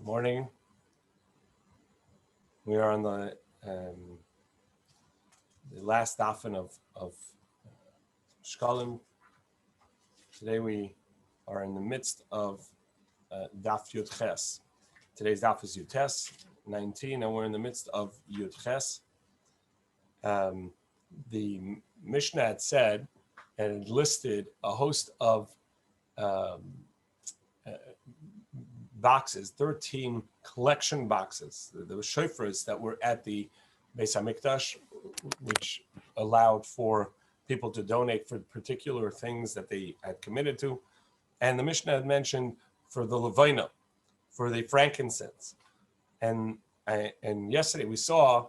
Morning. We are on the last dafin of Shekalim. Today we are in the midst of Daf Yud Ches. Today's daf is Yud Ches 19, and we're in the midst of Yud Ches. The Mishnah had said and it listed a host of boxes, 13 collection boxes. There were shofars that were at the Beis HaMikdash, which allowed for people to donate for particular things that they had committed to. And the Mishnah had mentioned for the levina, for the frankincense. And yesterday we saw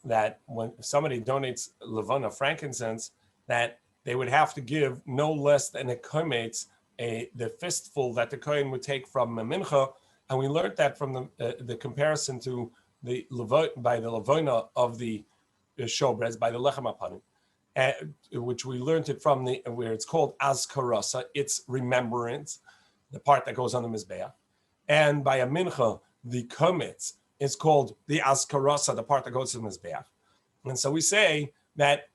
that when somebody donates levina, frankincense, that they would have to give no less than a kometz, the fistful that the kohen would take from a mincha, and we learned that from the comparison to the levona of the showbreads by the lechem hapanim, which we learned it from where it's called azkarasa, it's remembrance, the part that goes on the mizbeach, and by a mincha the kometz is called the azkarasa, the part that goes to the mizbeach. And so we say that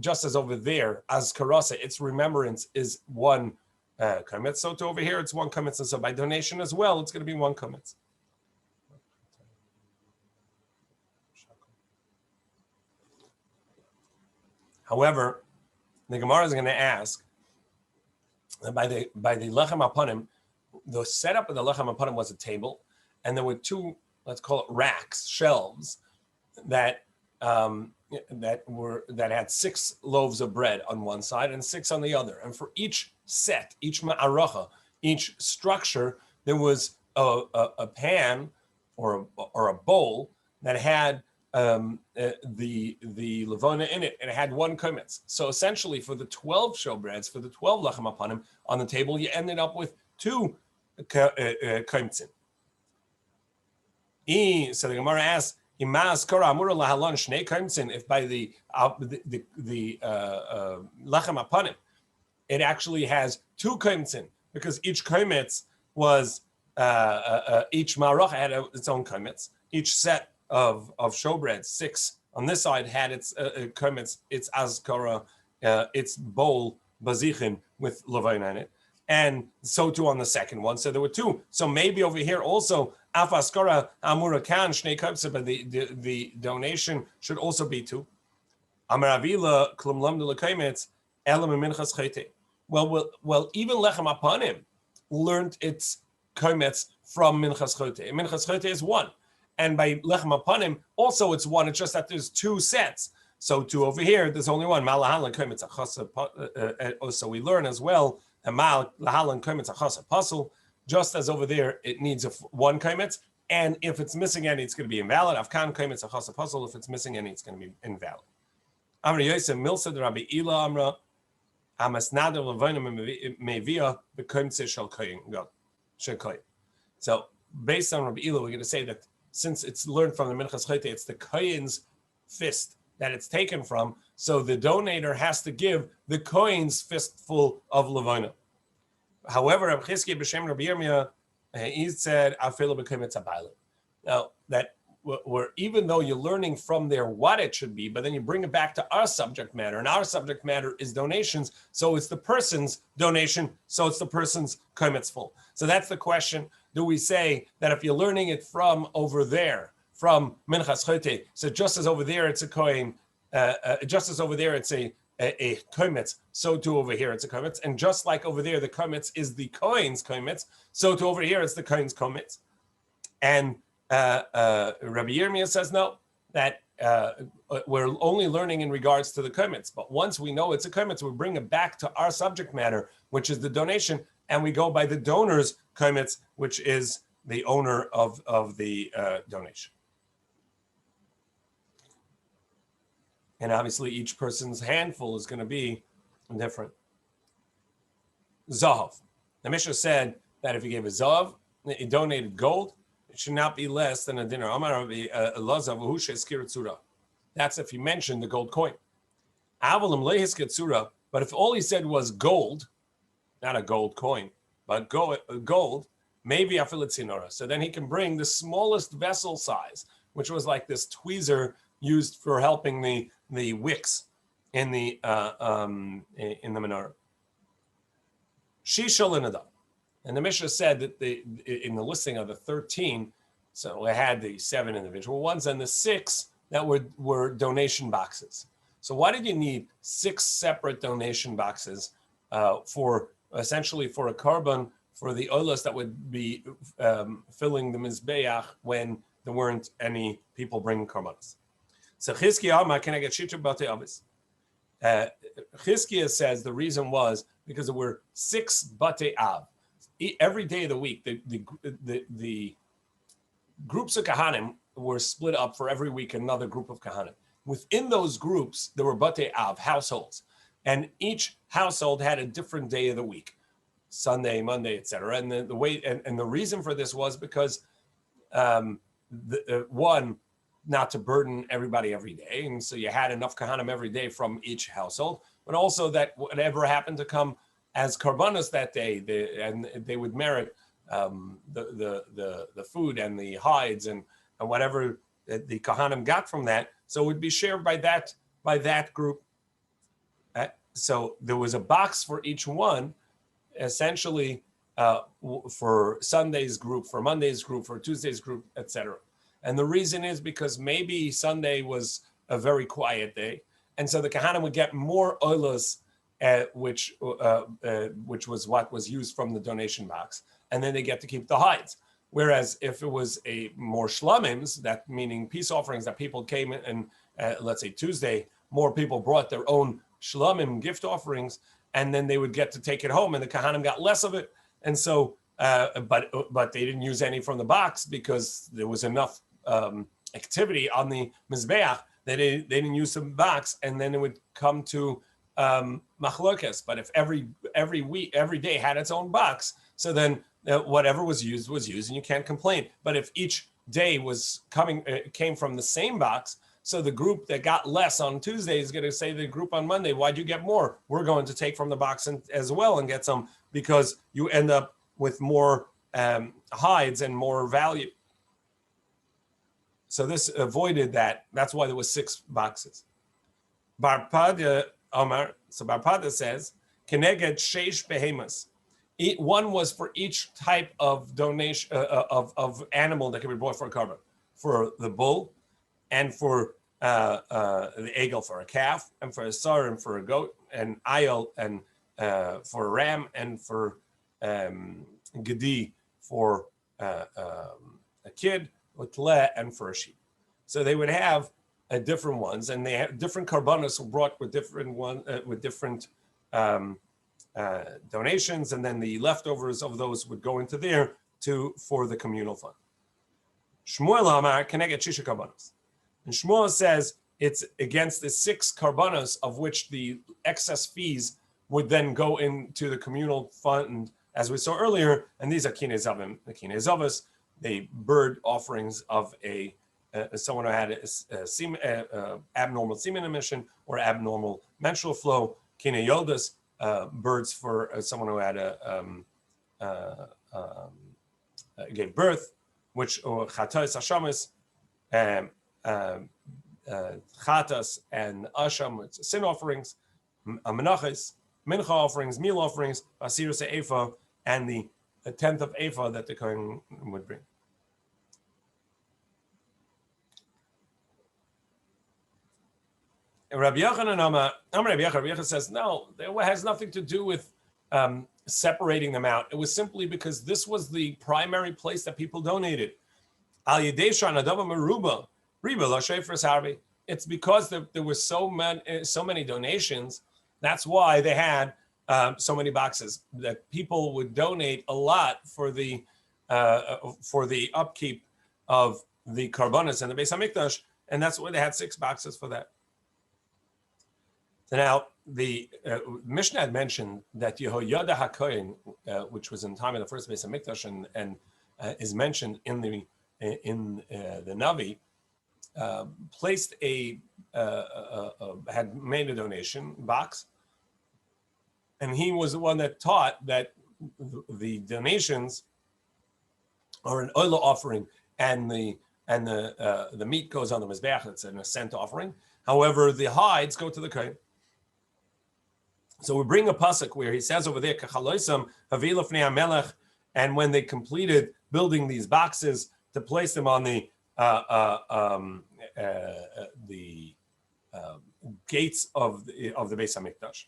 just as over there, azkarasa, its remembrance is one kometz, so to over here it's one kometz, and so by donation as well it's going to be one kometz. However, the Gemara is going to ask by the lechem hapanim, the setup of the lechem hapanim was a table, and there were two, let's call it racks, shelves that had 6 loaves of bread on one side and 6 on the other, and for each set, each ma'aracha, each structure, there was a pan or a bowl that had the levona in it, and it had one kometz. So essentially, for the 12 showbreads, for the 12 lechem hapanim on the table, you ended up with 2 kometzim. So the Gemara asks, if by the lechem hapanim it actually has 2 kometzim, because each kometz was each ma'aracha had its own kometz. Each set of showbread, 6 on this side, had its kometz, its azkara, its bowl bazichin with levina in it, and so too on the second one. So there were 2. So maybe over here also af askara amura kan shnei kometzim, but the donation should also be 2. Amar Avila klum lamdu lekometz elam minchas chayte. Well, even lechem hapanim learned its kometz from minchas chayte. Minchas chayte is 1. And by lechem hapanim, also it's 1. It's just that there's 2 sets. So to over here, there's only 1. So we learn as well, just as over there, it needs 1 kometz. And if it's missing any, it's going to be invalid. Afkan kometz achas puzzle. If it's missing any, it's going to be invalid. Amr Yosef Milsa the Rabbi Ila Amra Amasnada Levina Mevia the kometz shall koyin. So based on Rabbi Ila, we're going to say that since it's learned from the Minchas Chayte, it's the Kohen's fist that it's taken from, so the donator has to give the Kohen's fistful of Levina. However, Rabbi Chizkiah b'Shem Rabbi Yirmiyah, he said, "Afilo b'kometz habayla." Now, that we're, even though you're learning from there what it should be, but then you bring it back to our subject matter, and our subject matter is donations, so it's the person's donation, so it's the person's kometz full. So that's the question. Do we say that if you're learning it from over there, from Minchas Chayte, so just as over there it's a kohen, just as over there it's a kometz, so too over here it's a kometz, and just like over there the kometz is the kohen's kometz, so too over here it's the kohen's kometz. And Rabbi Yirmiyah says no, that we're only learning in regards to the kometz, but once we know it's a kometz, we bring it back to our subject matter, which is the donation, and we go by the donor's kometz, which is the owner of the donation. And obviously each person's handful is going to be different. Zahav. The Mishnah said that if you gave a zahav, you donated gold, it should not be less than a dinar. That's if you mentioned the gold coin. But if all he said was gold, not a gold coin, but gold, maybe afilatzinora. So then he can bring the smallest vessel size, which was like this tweezer used for helping the wicks in the menorah. Shishol and Adam. And the Mishnah said that in the listing of the 13, so it had the 7 individual ones and the 6 that were donation boxes. So why did you need 6 separate donation boxes for essentially for a carbon for the oilers that would be filling the mizbeach when there weren't any people bringing karbanos? So Chizkiah, can I get shita bate avis? Chizkiah says the reason was because there were 6 bate av. Every day of the week, the groups of kahanim were split up for every week another group of kahanim. Within those groups, there were bate av, households, and each household had a different day of the week, Sunday, Monday, etc. And the way and the reason for this was because one, not to burden everybody every day, and so you had enough kahanim every day from each household, but also that whatever happened to come as karbanos that day, they would merit the food and the hides and whatever the kahanim got from that. So it would be shared by that group. So there was a box for each one, essentially for Sunday's group, for Monday's group, for Tuesday's group, etc. And the reason is because maybe Sunday was a very quiet day, and so the kahanim would get more oilos, which was what was used from the donation box, and then they get to keep the hides. Whereas if it was a more shlomims, that meaning peace offerings that people came and let's say Tuesday, more people brought their own shlomim gift offerings, and then they would get to take it home, and the kahanim got less of it. And so, but they didn't use any from the box because there was enough activity on the mizbeach that they didn't use the box, and then it would come to machlokas. But if every week, every day had its own box, so then whatever was used, and you can't complain. But if each day came from the same box, so the group that got less on Tuesday is going to say to the group on Monday, why'd you get more? We're going to take from the box as well and get some, because you end up with more hides and more value. So this avoided that. That's why there was 6 boxes. Barpada Omar. So Barpada says, Keneged sheish behemas. One was for each type of donation of animal that can be brought for a carbon, for the bull, and for the egel for a calf, and for a sar and for a goat, and ayel and for a ram, and for gedi for a kid, utle and for a sheep. So they would have different ones, and they have different karbanos brought with different donations, and then the leftovers of those would go into there for the communal fund. Shmuel Amar Keneged Shisha Karbanos. And Shmuel says it's against the 6 karbanos, of which the excess fees would then go into the communal fund, as we saw earlier. And these are kinei zavim, the kinei zavos, the bird offerings of someone who had abnormal semen emission or abnormal menstrual flow, kinei yoldas, birds for someone who had gave birth, which or chatos hashamis, chatas and asham, sin offerings, menachos, mincha offerings, meal offerings, asirus ephah, and the 10th of ephah that the kohen would bring. Rabbi Yochanan says, no, it has nothing to do with separating them out. It was simply because this was the primary place that people donated. It's because there were so many donations. That's why they had so many boxes, that people would donate a lot for the upkeep of the karbanos and the Beis Hamikdash, and that's why they had 6 boxes for that. So now the Mishnah had mentioned that Yehoyada HaKohen, which was in the time of the first Beis Hamikdash and is mentioned in the Navi, placed had made a donation box, and he was the one that taught that the donations or an oila offering, and the meat goes on the mizbeach. It's an ascent offering. However, the hides go to the kohen. So we bring a pasuk where he says over there, "Kachaloisam havila fnei hamelech," and when they completed building these boxes to place them on the gates of the Beis Hamikdash.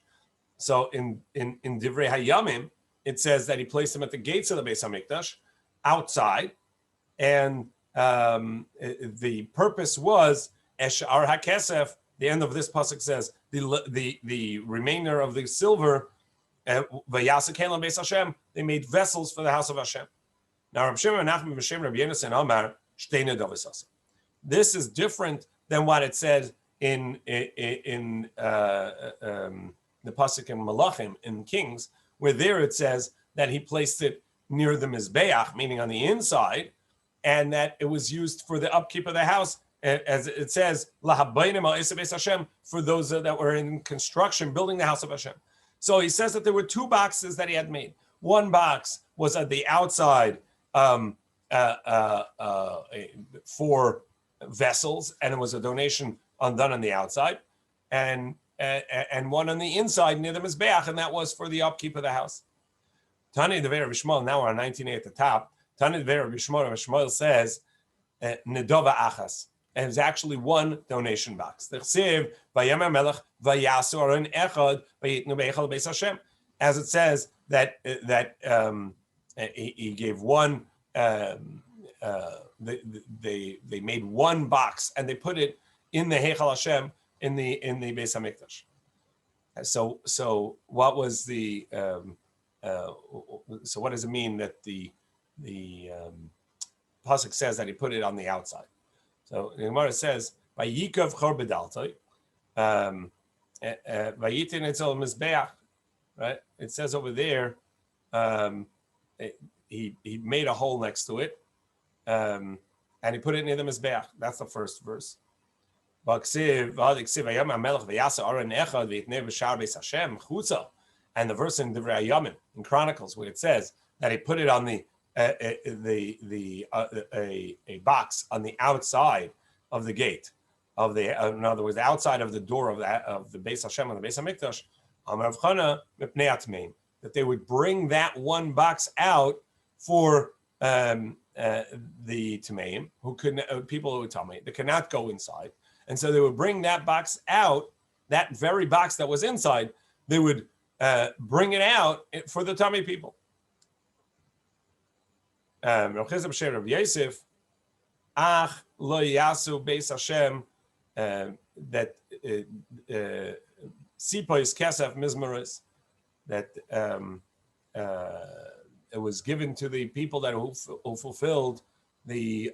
So in Divrei Hayamim, it says that he placed them at the gates of the Beis Hamikdash, outside, and the purpose was Eshar HaKesef. The end of this pasuk says the remainder of the silver, Vayasa Kelim Beis Hashem. They made vessels for the house of Hashem. Now, Rabbi Shimon Nachman B'Shem Rabbi Yonasan Amar Shtei Nedavos. This is different than what it said in the pasuk in Malachim in Kings, where there it says that he placed it near the mizbeach, meaning on the inside, and that it was used for the upkeep of the house, as it says, Lahabaynim al Beis Hashem, for those that were in construction, building the house of Hashem. So he says that there were two boxes that he had made. One box was at the outside for vessels, and it was a donation done on the outside, and one on the inside near the mizbeach, and that was for the upkeep of the house. Tani Devei Rabbi Shmuel, now we're on 19a at the top. Tani Devei Rabbi Shmuel says, Nedova Achas. And it was actually one donation box. As it says that he gave one. They made one box and they put it in the Heichal Hashem in the Beis Hamikdash. So what was the? So what does it mean that the pasuk says that he put it on the outside? So the Gemara says, "Vayikav chor bedaltoi, vayitin etzel mizbeach." Right? It says over there, he made a hole next to it, and he put it near the mizbeach. That's the first verse. And the verse in Divrei Hayamim in Chronicles where it says that he put it on a box on the outside of the gate of the in other words, the outside of the door of the Beis Hashem and the Beis Hamikdash, that they would bring that one box out for the Tameim who could people who would tell me they cannot go inside, and so they would bring that box out, that very box that was inside, they would bring it out for the Tamei people. Yosef, Ach lo yasu Beis Hashem, that Sipois Kesef Mizmaris, that it was given to the people that who fulfilled the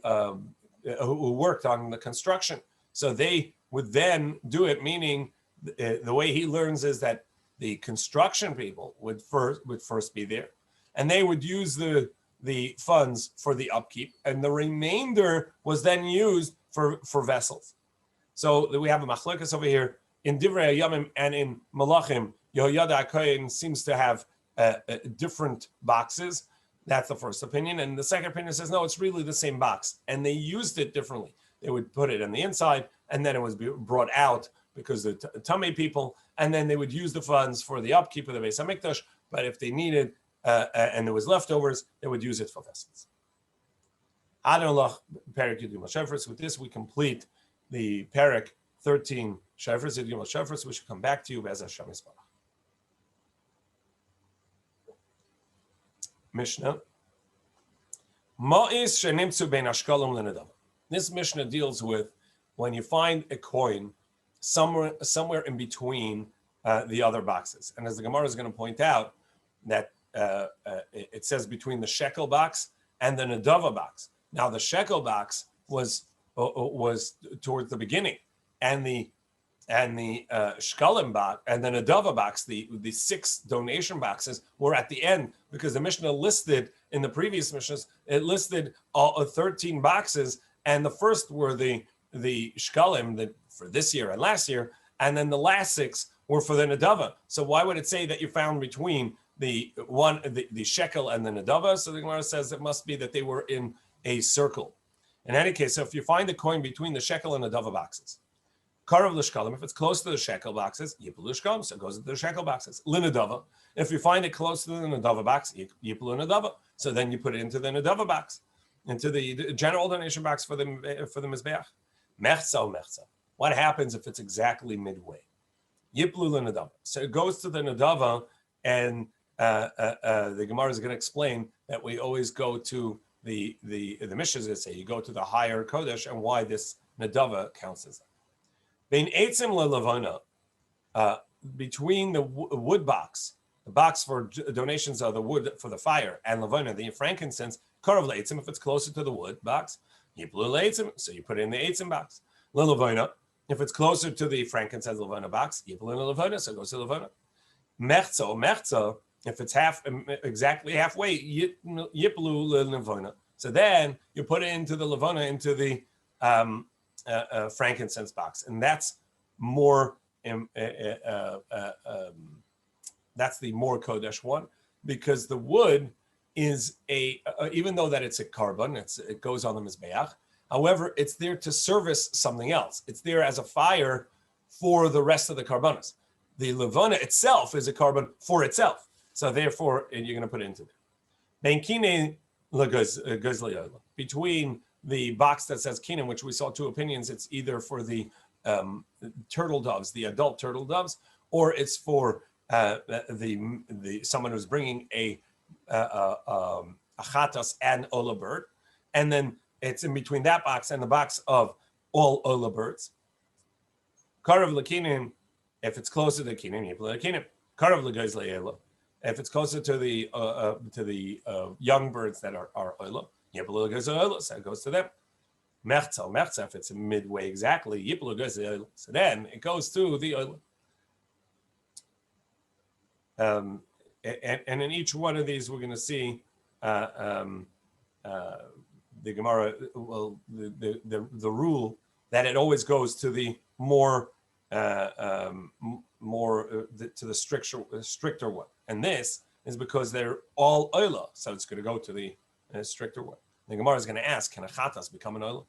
who worked on the construction. So they would then do it, meaning the way he learns is that the construction people would first be there, and they would use the funds for the upkeep, and the remainder was then used for vessels. So we have a machlokas over here in Divrei Hayamim and in Malachim. Yehoyada HaKohen seems to have different boxes. That's the first opinion, and the second opinion says no, it's really the same box, and they used it differently. They would put it on the inside, and then it was brought out because the Tamei people, and then they would use the funds for the upkeep of the Beis Hamikdash. But if they needed and there was leftovers, they would use it for vessels. With this, we complete the Perek 13 Shefres Yud Gimel Shefres. We should come back to you as Hashem Yisparach. Mishnah. Ma'is shenimtzu bein hashkalim lenadav. This Mishnah deals with when you find a coin somewhere in between the other boxes. And as the Gemara is going to point out, that it says between the shekel box and the nadava box. Now the shekel box was towards the beginning, and the shkalim box and the nadava box, the 6 donation boxes, were at the end, because the Mishnah listed in the previous Mishnahs, it listed 13 boxes, and the first were the shkalim for this year and last year, and then the last 6 were for the nadava. So why would it say that you found between the shekel and the nadava. So the Gemara says it must be that they were in a circle. In any case, so if you find the coin between the shekel and the nadava boxes, karav l'shkalim, if it's close to the shekel boxes, yiplu l'shkalim, so it goes into the shekel boxes. Linadava, if you find it close to the nadava box, yiplu nadava, so then you put it into the nadava box, into the general donation box for the mizbeach. Mechza. What happens if it's exactly midway? Yiplu l'nadava. So it goes to the nadava, and the Gemara is going to explain that we always go to the Mishnah is going to say you go to the higher kodesh, and why this nadava counts as that. Bein eitzim le'lavona, between the wood box, the box for donations of the wood for the fire, and lavona, the frankincense, karav le'eitzim, if it's closer to the wood box, yiplu le'eitzim, so you put it in the eitzim box. Le'lavona, if it's closer to the frankincense lavona box, yiplu le'lavona, so it goes to lavona. Mechza, if it's exactly halfway, yiplu le'lavona. So then you put it into the lavona, into the frankincense box, and that's more that's the more kodesh one, because the wood is even though that it's a carbon, it goes on the mizbeach. However, it's there to service something else. It's there as a fire for the rest of the carbonas. The levana itself is a carbon for itself, so therefore you're going to put it into there. Between the box that says kinam, which we saw two opinions, it's either for the turtle doves, the adult turtle doves, or it's for the someone who's bringing a chatas and ola bird, and then it's in between that box and the box of all ola birds. Karav l'kinim, if it's closer to the kinim, yiplu l'kinim. Karav l'goz le'ela, if it's closer to the young birds that are ola, yiplu l'goz le'ela, so it goes to them. Mechza, if it's midway exactly, yiplu l'goz le'ela, so then it goes to the ola. And in each one of these, we're going to see the Gemara, well, the rule that it always goes to the more to the stricter one, and this is because they're all oila, so it's going to go to the stricter one. The Gemara is going to ask, can a chatas become an oila?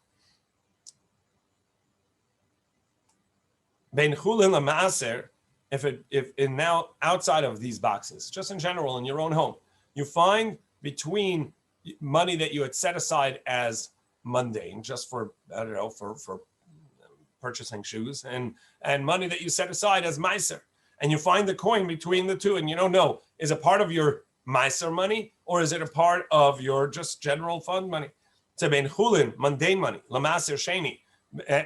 Ben chulin lamaaser. If now outside of these boxes, just in general in your own home, you find between money that you had set aside as mundane, just for for purchasing shoes, and money that you set aside as meiser, and you find the coin between the two, and you don't know, is it part of your meiser money or is it a part of your just general fund money? So ben chulin, mundane money, lamaser sheni,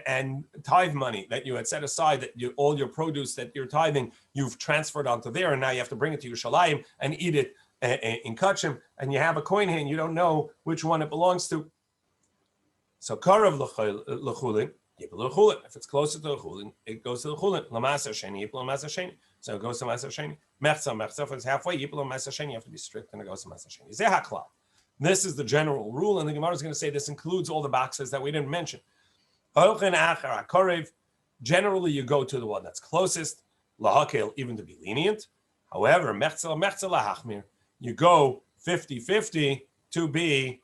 and tithe money that you had set aside, that all your produce that you're tithing, you've transferred onto there, and now you have to bring it to Yerushalayim and eat it in Kachim, and you have a coin here and you don't know which one it belongs to. So karav l'chulin, yiplu l'chulin. If it's closer to the chulin, it goes to the chulin. L'maser sheni, yiplu l'maser sheni. So it goes to maser sheni. Mechza. If it's halfway, yiplu l'maser sheni. You have to be strict, and it goes to maser sheni. Zeh haklal. This is the general rule, and the Gemara is going to say this includes all the boxes that we didn't mention. Generally, you go to the one that's closest, lahakel, even to be lenient. However, you go 50-50 to be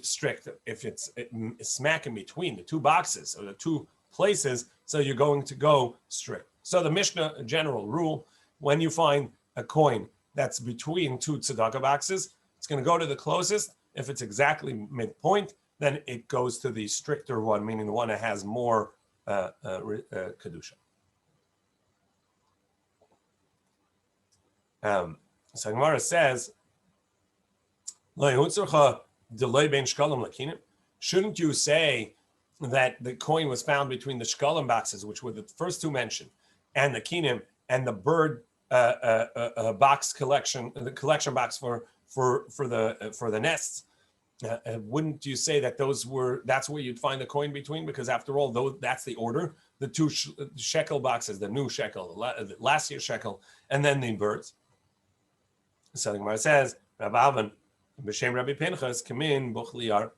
strict. If it's smack in between the two boxes or the two places, so you're going to go strict. So the Mishnah general rule, when you find a coin that's between two tzedakah boxes, it's going to go to the closest. If it's exactly midpoint, then it goes to the stricter one, meaning the one that has more kedusha. So Gemara says, shouldn't you say that the coin was found between the shkalim boxes, which were the first two mentioned, and the kinim, and the bird box collection, the collection box for the nests? Wouldn't you say that that's where you'd find the coin between? Because after all, though, that's the order: the two shekel boxes, the new shekel, the last year's shekel, and then the birds. So the Gemara says, Rabbi Avon, b'shem Rabbi Pinchas, kamin buchliar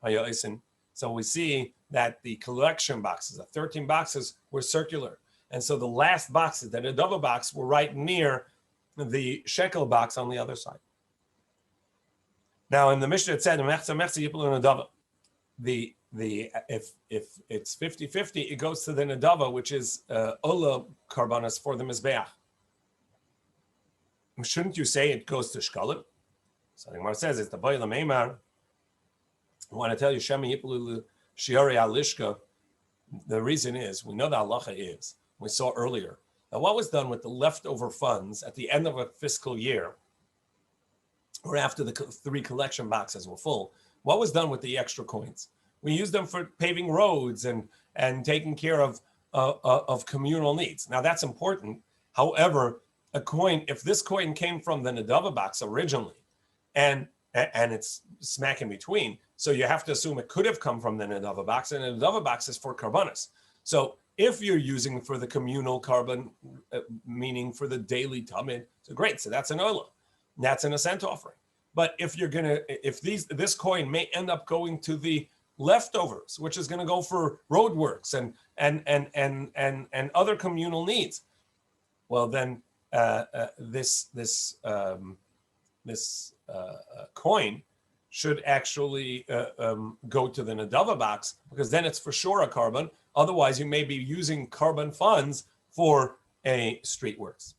hayoisin. So we see that the collection boxes, the 13 boxes, were circular, and so the last boxes, the double box, were right near the shekel box on the other side. Now in the Mishnah it said the if it's 50-50, it goes to the nadava, which is ola karbanas for the mizbeach. Shouldn't you say it goes to shkalim? So the Gemara says it's the boy lamemar. I want to tell you shemi yiplu shiori alishka. The reason is we know the halacha is we saw earlier that what was done with the leftover funds at the end of a fiscal year, or after the 3 collection boxes were full, what was done with the extra coins? We used them for paving roads and taking care of communal needs. Now that's important. However, a coin, if this coin came from the nadava box originally, and it's smack in between, so you have to assume it could have come from the nadava box, and the nadava box is for karbanas. So if you're using for the communal carbon, meaning for the daily tamid, so great. So that's an ola, that's an ascent offering. But if this coin may end up going to the leftovers, which is going to go for roadworks and other communal needs, well then this coin should actually go to the nadava box, because then it's for sure a carbon. Otherwise, you may be using carbon funds for a street works.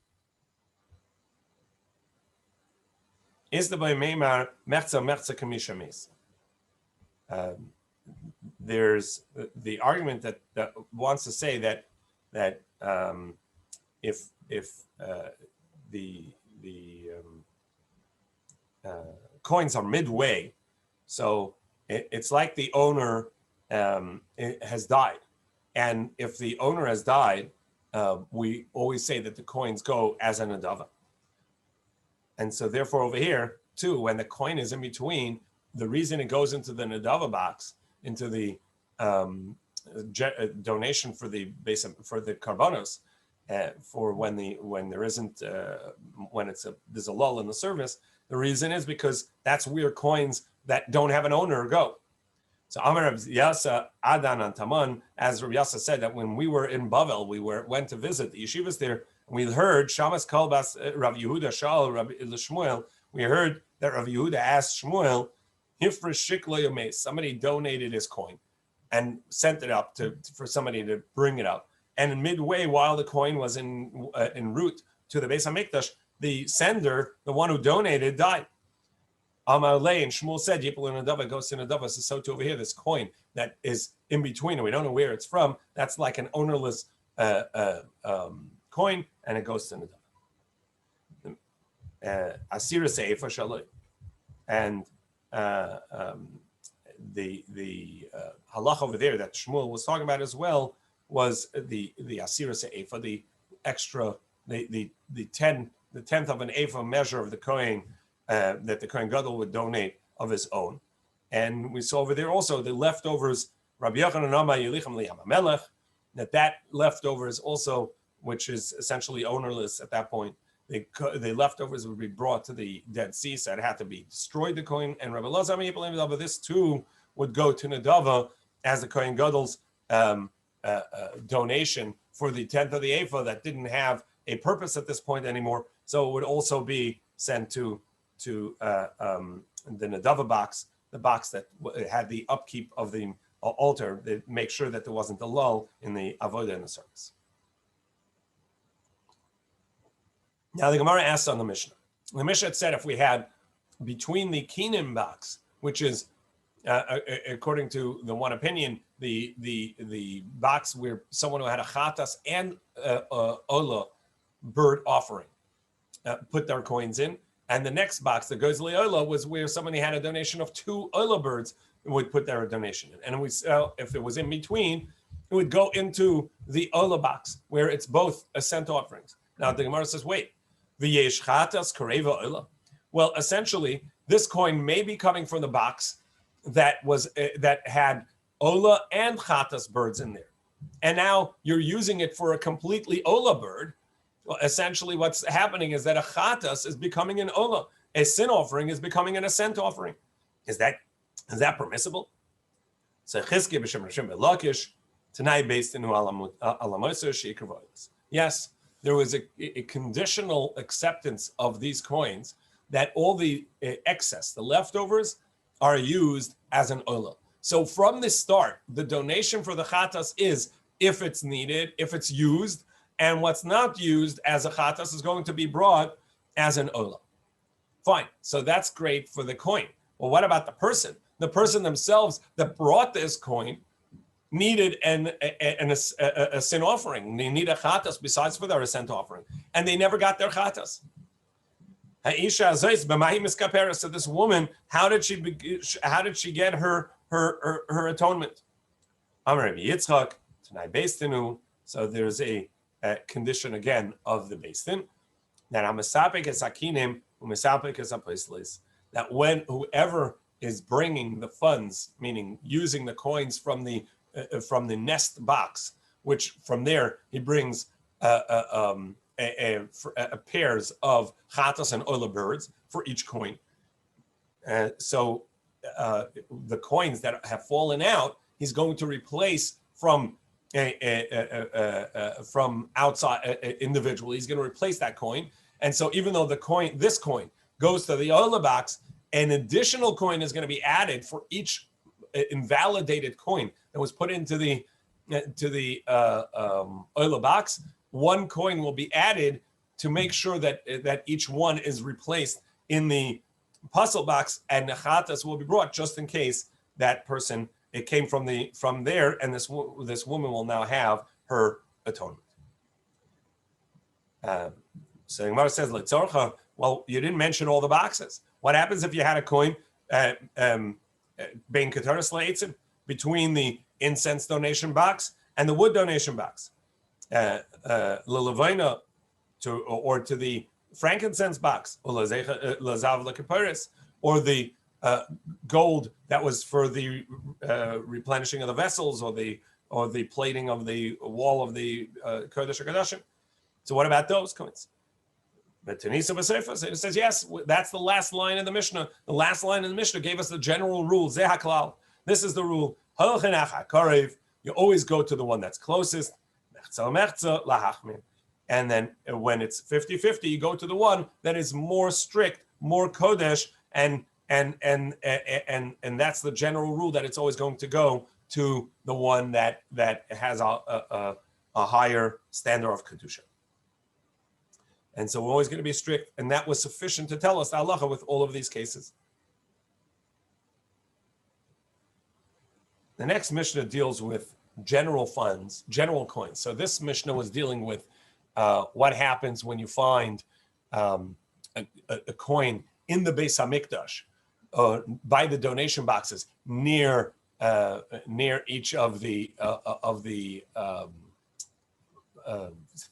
Is the Baymemar Merza Merza Kamishamis? There's the argument that wants to say that if the coins are midway, so it's like the owner has died, and if the owner has died, we always say that the coins go as an nadava. And so therefore over here too, when the coin is in between, the reason it goes into the nadava box, into the donation for the base for the carbonos, for when there's a lull in the service, the reason is because that's where coins that don't have an owner go. So Amar Rabbi Yasa Adan and Taman, as Rabbi Yasa said, that when we were in Bavel, went to visit the yeshivas there, and we heard Shamas Kalbas Rav Yehuda Shal Rabbi Shmuel. We heard that Rav Yehuda asked Shmuel, Hifra Shikla Yomei, somebody donated his coin and sent it up for somebody to bring it up. And midway, while the coin was en route to the Beis Hamikdash, the sender, the one who donated, died. Amalei, and Shmuel said, Yipul in Nadava goes to Nadava. So to over here, this coin that is in between, and we don't know where it's from, that's like an ownerless coin, and it goes to Nadava. Asira Seifa Shaloi. And the halach over there that Shmuel was talking about as well was the Asira Seifa, the extra, the tenth of an ephah measure of the coin that the Kohen Gadol would donate of his own. And we saw over there also the leftovers, Rabbi Yochanan Amar Yelicham Liyam HaMelech, that leftovers also, which is essentially ownerless at that point, the leftovers would be brought to the Dead Sea, so it had to be destroyed, the coin. And Rabbi Lazar Yipul, this too would go to Nadava as the Kohen Gadol's donation for the tenth of the ephah that didn't have a purpose at this point anymore. So it would also be sent to the Nadava box, the box that had the upkeep of the altar, to make sure that there wasn't a lull in the avodah in the service. Now the Gemara asks on the Mishnah. The Mishnah said if we had between the kinim box, which is according to the one opinion, the box where someone who had a chatas and ola bird offering put their coins in, and the next box that goes to ola was where somebody had a donation of 2 ola birds and would put their donation in. And if it was in between, it would go into the ola box where it's both ascent offerings. Now the Gemara says, wait, v'yesh chatas kareva ola. Well, essentially, this coin may be coming from the box that had ola and chatas birds in there, and now you're using it for a completely ola bird. Well, essentially, what's happening is that a chatas is becoming an ola, a sin offering is becoming an ascent offering. Is that permissible? So Chizkiah b'shem Rishim b'Lakish tonight based in Alamosa Sheikavolis. Yes, there was a conditional acceptance of these coins that all the excess, the leftovers, are used as an oila. So from the start, the donation for the chatas is if it's needed, if it's used, and what's not used as a chatas is going to be brought as an oila. Fine, so that's great for the coin. Well, what about the person? The person themselves that brought this coin needed a sin offering. They need a chatas besides for their ascent offering, and they never got their chatas. So this woman, how did she get her atonement? So there's a condition again of the Beis Din that when whoever is bringing the funds, meaning using the coins from the nest box, which from there he brings pairs of chatas and oila birds for each coin. So the coins that have fallen out, he's going to replace from outside individually. He's going to replace that coin, and so even though this coin goes to the oila box, an additional coin is going to be added for each invalidated coin that was put into the oila box. One coin will be added to make sure that each one is replaced in the puzzle box, and the chatas will be brought just in case that person, it came from there, and this woman will now have her atonement. So the Gemara says, "Letzorcha." Well, you didn't mention all the boxes. What happens if you had a coin bein kataras le'etzim, between the incense donation box and the wood donation box? L'levaina or to the frankincense box, or lazav l'kaparis, or the gold that was for the replenishing of the vessels, or the plating of the wall of the Kodesh HaKodashim. So what about those coins? But Tanisa B'Seifas, it says, yes, that's the last line in the Mishnah. The last line in the Mishnah gave us the general rule. Zeh haklal. This is the rule. You always go to the one that's closest. And then when it's 50-50, you go to the one that is more strict, more kodesh, and that's the general rule, that it's always going to go to the one that has a higher standard of kedusha. And so we're always going to be strict, and that was sufficient to tell us the halacha with all of these cases. The next Mishnah deals with general funds, general coins. So this Mishnah was dealing with what happens when you find a coin in the Beis Hamikdash by the donation boxes near each of the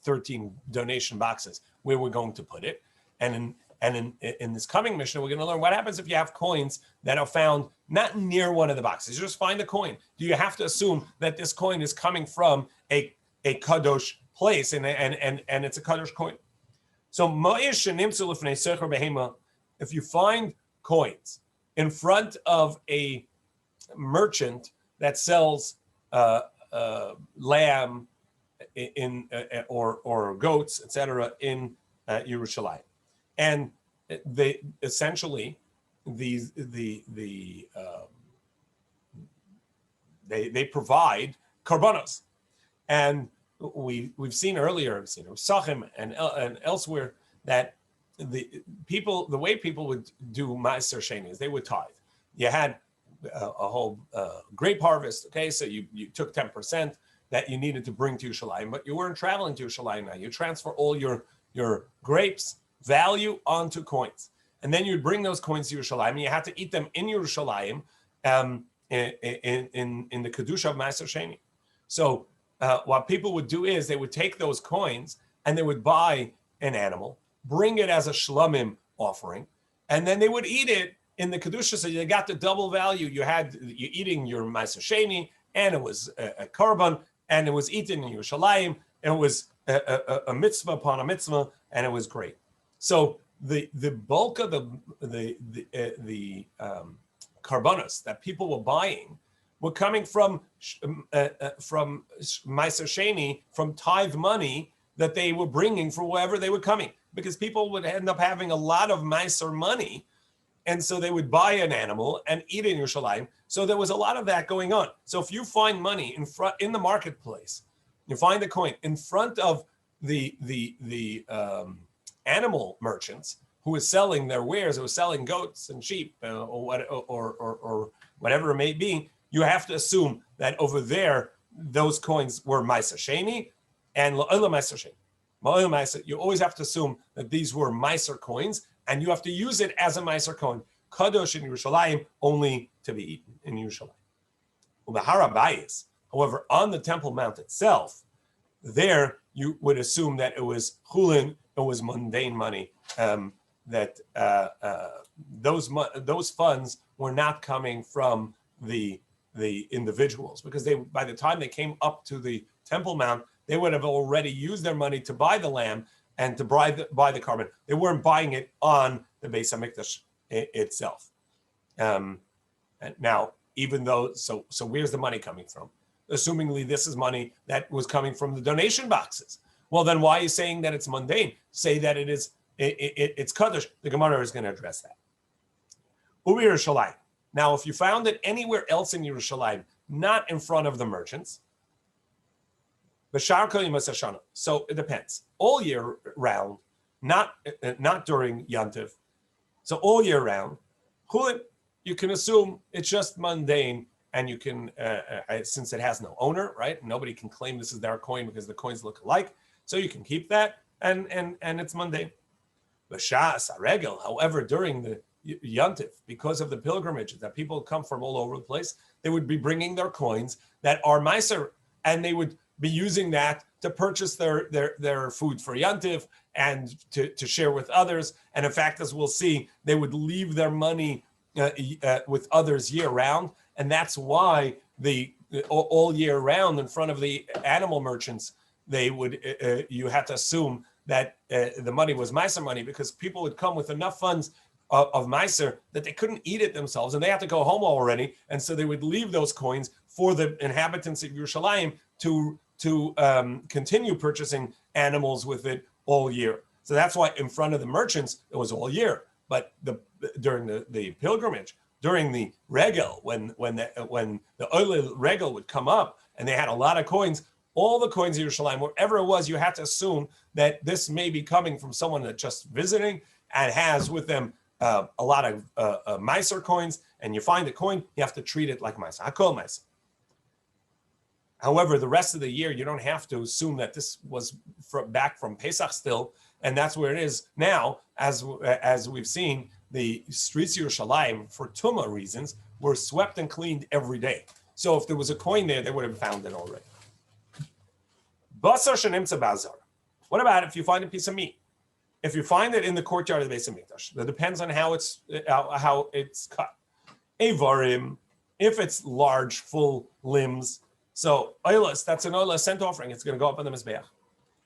13 donation boxes, where we're going to put it. And in this coming Mishnah, we're going to learn what happens if you have coins that are found not near one of the boxes. You just find a coin. Do you have to assume that this coin is coming from a kadosh place, and it's a kadosh coin? So if you find coins in front of a merchant that sells lamb or goats, etc., in Yerushalayim, and they essentially they provide karbanos, and we've seen earlier, Sachim and elsewhere, that the way people would do Ma'aser Sheni is they would tithe. You had a whole grape harvest, okay, so you took 10% that you needed to bring to Yerushalayim, but you weren't traveling to Yerushalayim now. You transfer all your grapes value onto coins, and then you'd bring those coins to Yerushalayim, and you had to eat them in Yerushalayim in the kedusha of Ma'aser Sheni. So what people would do is they would take those coins and they would buy an animal, bring it as a shlamim offering, and then they would eat it in the kedusha. So you got the double value. You eating your Ma'aser Sheni, and it was a korban, and it was eaten in Yerushalayim. It was a mitzvah upon a mitzvah, and it was great. So the bulk of the karbanos that people were buying were coming from Ma'aser Sheni, from tithe money that they were bringing for wherever they were coming, because people would end up having a lot of meiser money, and so they would buy an animal and eat it in Yerushalayim. So there was a lot of that going on. So if you find money in the marketplace, you find a coin in front of the animal merchants who is selling their wares, who is selling goats and sheep or whatever it may be, you have to assume that over there those coins were Meiser Sheni and La'olam Meiser Sheni. You always have to assume that these were Meiser coins, and you have to use it as a Meiser coin, Kadosh in Yerushalayim, only to be eaten in Yerushalayim. Ubahar Abayis, however, on the Temple Mount itself, there you would assume that it was chulin, it was mundane money, that those funds were not coming from the individuals, because they, by the time they came up to the Temple Mount, they would have already used their money to buy the lamb and to buy the carbon. They weren't buying it on the Beis HaMikdash itself. And now, even though, so where's the money coming from? Assumingly, this is money that was coming from the donation boxes. Well, then why are you saying that it's mundane? Say that it's Kaddish. The Gemara is going to address that. Ubi Yerushalayim. Now, if you found it anywhere else in Yerushalayim, not in front of the merchants, so it depends. All year round, not during Yantiv. So all year round, you can assume it's just mundane, and you can, since it has no owner, right? Nobody can claim this is their coin because the coins look alike. So you can keep that, and it's mundane. However, during the Yantiv, because of the pilgrimages that people come from all over the place, they would be bringing their coins that are Meiser, and they would be using that to purchase their food for Yantiv and to share with others. And in fact, as we'll see, they would leave their money with others year round. And that's why all year round in front of the animal merchants, they would you had to assume that the money was Meiser money, because people would come with enough funds of Meiser that they couldn't eat it themselves, and they had to go home already. And so they would leave those coins for the inhabitants of Yerushalayim to continue purchasing animals with it all year. So that's why in front of the merchants, it was all year. But during the pilgrimage, during the regel, when the Oile regel would come up and they had a lot of coins, all the coins of Yerushalayim, wherever it was, you had to assume that this may be coming from someone that's just visiting and has with them a lot of Meiser coins. And you find a coin, you have to treat it like Meiser. Hakol Meiser. However, the rest of the year, you don't have to assume that this was back from Pesach still, and that's where it is now. As we've seen, the streets of Yerushalayim, for Tumah reasons, were swept and cleaned every day. So if there was a coin there, they would have found it already. Basar shenimtza bazar. What about if you find a piece of meat? If you find it in the courtyard of the Beis HaMikdash, that depends on how it's cut. Evarim, if it's large, full limbs. So oilas, that's an oilas scent offering. It's going to go up on the mizbeach.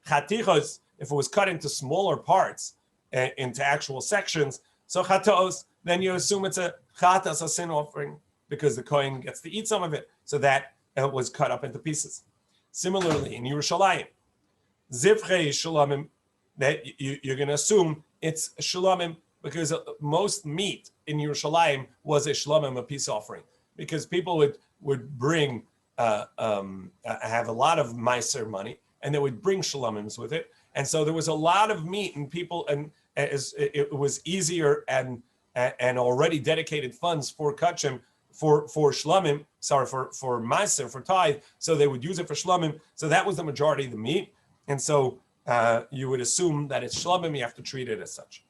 Chatichos, if it was cut into smaller parts, into actual sections, so chatos, then you assume it's a chatas, a sin offering, because the kohen gets to eat some of it. So that was cut up into pieces. Similarly, in Yerushalayim, zivchei shulamim, that you're going to assume it's shulamim, because most meat in Yerushalayim was a shulamim, a peace offering, because people would bring have a lot of Meiser money, and they would bring shalamims with it, and so there was a lot of meat, and people, and it was easier and already dedicated funds for kachim, for shlamim, for Meiser, for tithe, so they would use it for shlamim. So that was the majority of the meat, and so you would assume that it's shlamim. You have to treat it as such.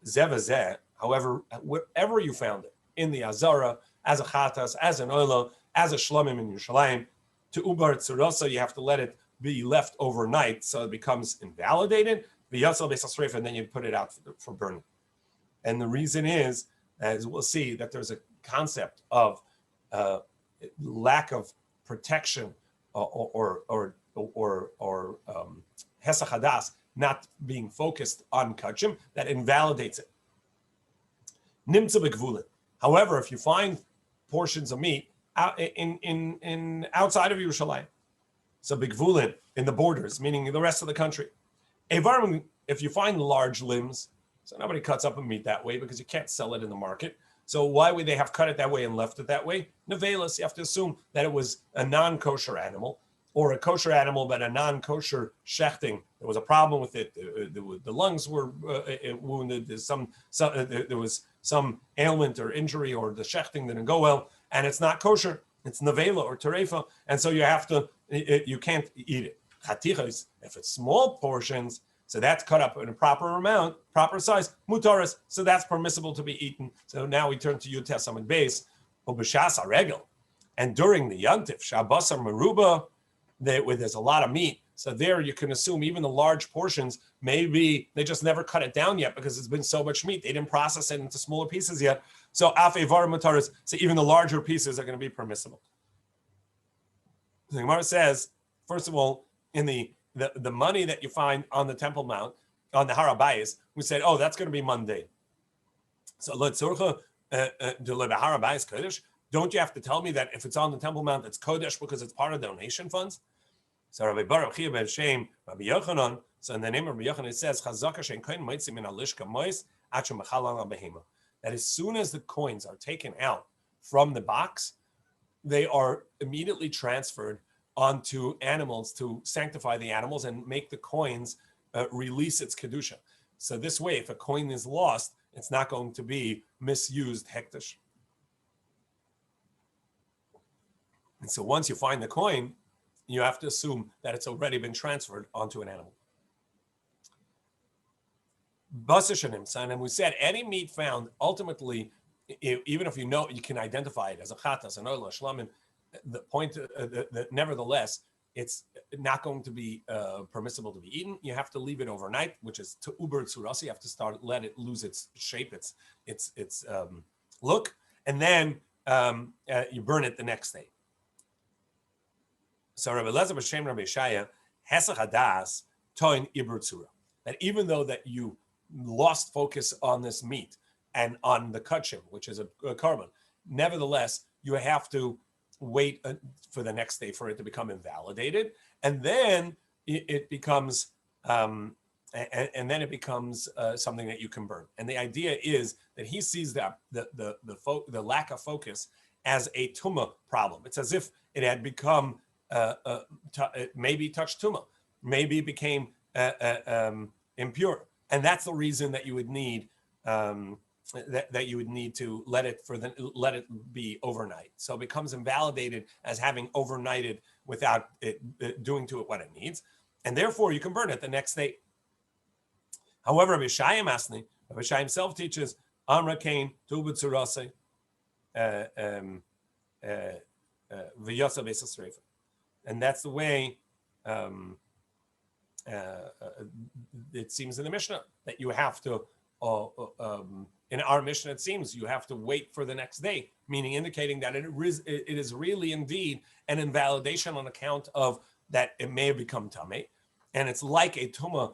Zevazeh, however, wherever you found it in the azara, as a chatas, as an oilo, as a shlamim in Yerushalayim, to ubar tzurasa, you have to let it be left overnight so it becomes invalidated, and then you put it out for burning. And the reason is, as we'll see, that there's a concept of lack of protection or hesach hadas, not being focused on kachim, that invalidates it. Nimtza b'gvulin. However, if you find portions of meat in outside of Yerushalayim, So bigvulin in the borders, meaning the rest of the country. Evarim, if you find large limbs, so nobody cuts up a meat that way because you can't sell it in the market. So why would they have cut it that way and left it that way? Nevelas, you have to assume that it was a non-kosher animal or a kosher animal, but a non-kosher shechting. There was a problem with it. The lungs were wounded. There was some ailment or injury, or the shechting didn't go well, and it's not kosher. It's nevela or terefa, and so you have to. You can't eat it. Chatichos, if it's small portions, so that's cut up in a proper amount, proper size, mutaris, so that's permissible to be eaten. So now we turn to Yud Testament base, ubishas aregel, and during the Yantif, Shabbos Meruba, where there's a lot of meat, so there you can assume even the large portions, maybe they just never cut it down yet because it's been so much meat, they didn't process it into smaller pieces yet. So af evar mutaris, so even the larger pieces are going to be permissible. The Gemara says, first of all, in the money that you find on the Temple Mount, on the Harabayis, we said, oh, that's going to be mundane. So don't you have to tell me that if it's on the Temple Mount, it's Kodesh because it's part of donation funds? So Rabbi Baruch Chia ben Shem, Rabbi Yochanan, so in the name of Rabbi Yochanan, it says, that as soon as the coins are taken out from the box, they are immediately transferred onto animals to sanctify the animals and make the coins release its kedusha. So this way, if a coin is lost, it's not going to be misused hektish. And so once you find the coin, you have to assume that it's already been transferred onto an animal. And we said any meat found, ultimately, even if you know, you can identify it as a chatas, an oil, a shlamim, the point, nevertheless, it's not going to be permissible to be eaten. You have to leave it overnight, which is to uber tsurasi. You have to let it lose its shape, its look, and then you burn it the next day. So Rabbi Lezer b'Shem Rabbi Shaya hesach hadas toin iber tzura, that even though that you lost focus on this meat and on the kachim, which is a carbon, nevertheless you have to wait for the next day for it to become invalidated, and then it becomes something that you can burn. And the idea is that he sees that the lack of focus as a tumah problem. It's as if it had become maybe touched tumah, maybe it became impure, and that's the reason that you would need. That you would need to let it be overnight. So it becomes invalidated as having overnighted without it doing to it what it needs, and therefore you can burn it the next day. However, Rabbi Shai himself teaches Amra Kain Tubut Surase V'Yasa Beisas, and that's the way it seems in the Mishnah that you have to. In our Mishnah, it seems you have to wait for the next day, meaning indicating that it is really indeed an invalidation on account of that it may have become tameh, and it's like a tumah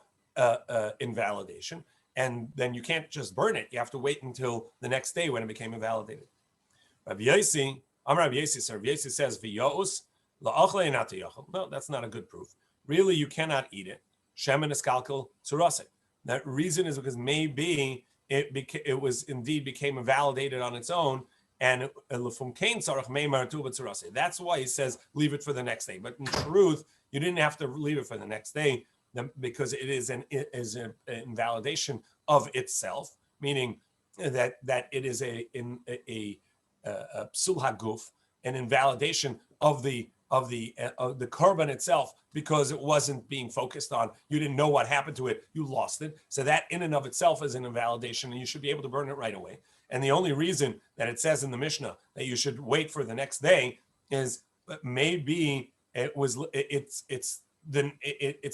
invalidation, and then you can't just burn it. You have to wait until the next day when it became invalidated. Rabbi Yossi says, "V'yos la'achle not yachol." No, that's not a good proof. Really, you cannot eat it. Shemen eskalkel tzurase. That reason is because maybe it was indeed became invalidated on its own, and that's why he says leave it for the next day. But in truth, you didn't have to leave it for the next day because it is an invalidation of itself, meaning that it is a psul haguf, an invalidation of the korban itself, because it wasn't being focused on. You didn't know what happened to it. You lost it. So that in and of itself is an invalidation, and you should be able to burn it right away. And the only reason that it says in the Mishnah that you should wait for the next day is maybe it's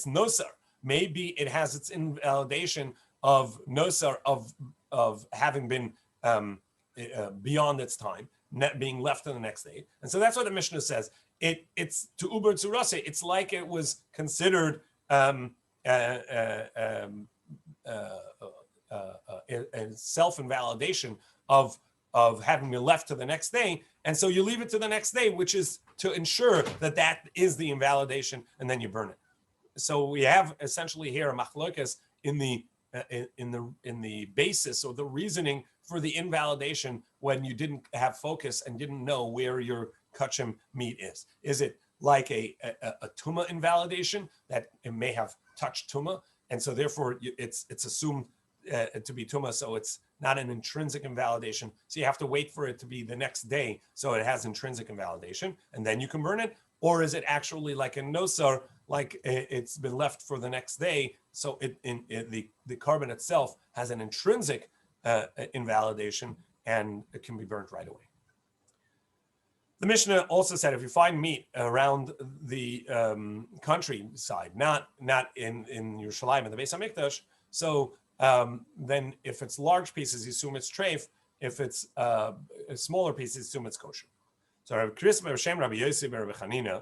nosar. Maybe it has its invalidation of nosar of having been beyond its time, being left to the next day. And so that's what the Mishnah says. It's to uber tzurase. It's like it was considered a self-invalidation of having been left to the next day, and so you leave it to the next day, which is to ensure that that is the invalidation, and then you burn it. So we have essentially here a machlokas in the basis or the reasoning for the invalidation when you didn't have focus and didn't know where your kachim meat is. Is it like a tuma invalidation that it may have touched tuma, and so therefore it's assumed to be tuma, so it's not an intrinsic invalidation. So you have to wait for it to be the next day, so it has intrinsic invalidation, and then you can burn it. Or is it actually like a nosar, like it's been left for the next day, so the carbon itself has an intrinsic invalidation, and it can be burnt right away. The Mishnah also said if you find meat around the countryside, not in Yerushalayim in the Beis Hamikdash, so then if it's large pieces, you assume it's treif. If it's smaller pieces, assume it's kosher. So Rabbi Chris, Rabbi Shem, Rabbi Yossi, Rabbi Chanina,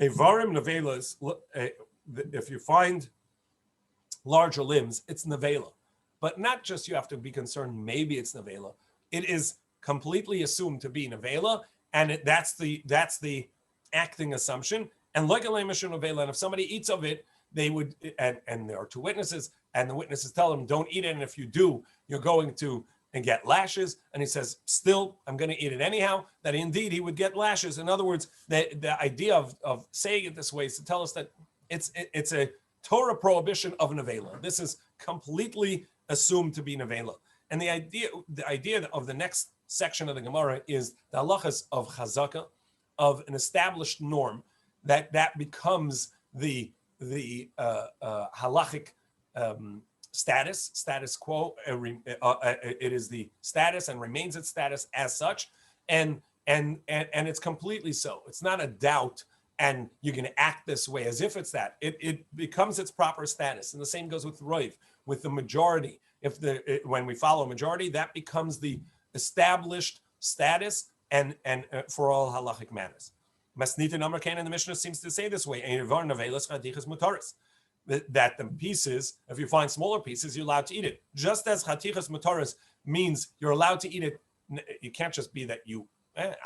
Evarim nevelas. If you find larger limbs, it's nevela, but not just you have to be concerned. Maybe it's nevela. It is completely assumed to be nevela, and that's the acting assumption. And like a nevela, and if somebody eats of it, they would, and there are two witnesses, and the witnesses tell them don't eat it, and if you do, you're going to and get lashes. And he says, still, I'm going to eat it anyhow, that indeed he would get lashes. In other words, the idea of saying it this way is to tell us that it's a Torah prohibition of nevela. This is completely assumed to be nevela. And the idea of the next section of the Gemara is the halachas of chazaka, of an established norm, that becomes the halachic status quo. It is the status and remains its status as such, and it's completely so. It's not a doubt, and you're going to act this way as if it's that. It becomes its proper status, and the same goes with roiv, with the majority. When we follow a majority, that becomes the established status, and for all halachic matters. Masnita number Cain in the Mishnah seems to say this way: that the pieces, if you find smaller pieces, you're allowed to eat it. Just as chatichas mutaris means you're allowed to eat it, you can't just be that you,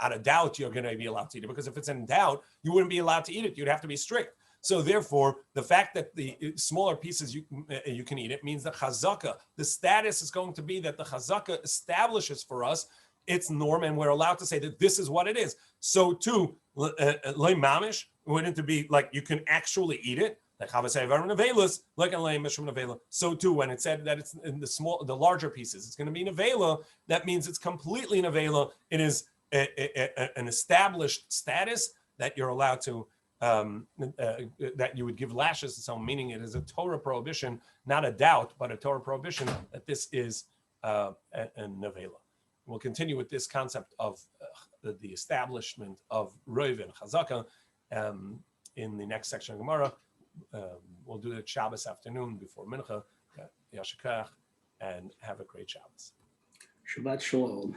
out of doubt, you're going to be allowed to eat it, because if it's in doubt, you wouldn't be allowed to eat it. You'd have to be strict. So therefore, the fact that the smaller pieces you can eat it means the chazaka, the status is going to be that the chazaka establishes for us its norm, and we're allowed to say that this is what it is. So too, loy mamish, wouldn't it be like you can actually eat it? So too, when it said that it's in the larger pieces, it's going to be nevela. That means it's completely nevela. It is an established status that you're allowed to, that you would give lashes to someone, meaning it is a Torah prohibition, not a doubt, but a Torah prohibition that this is a nevela. We'll continue with this concept of the establishment of roiv and chazaka in the next section of Gemara. We'll do it Shabbos afternoon before Mincha. Yashikach, and have a great Shabbos. Shabbat Shalom.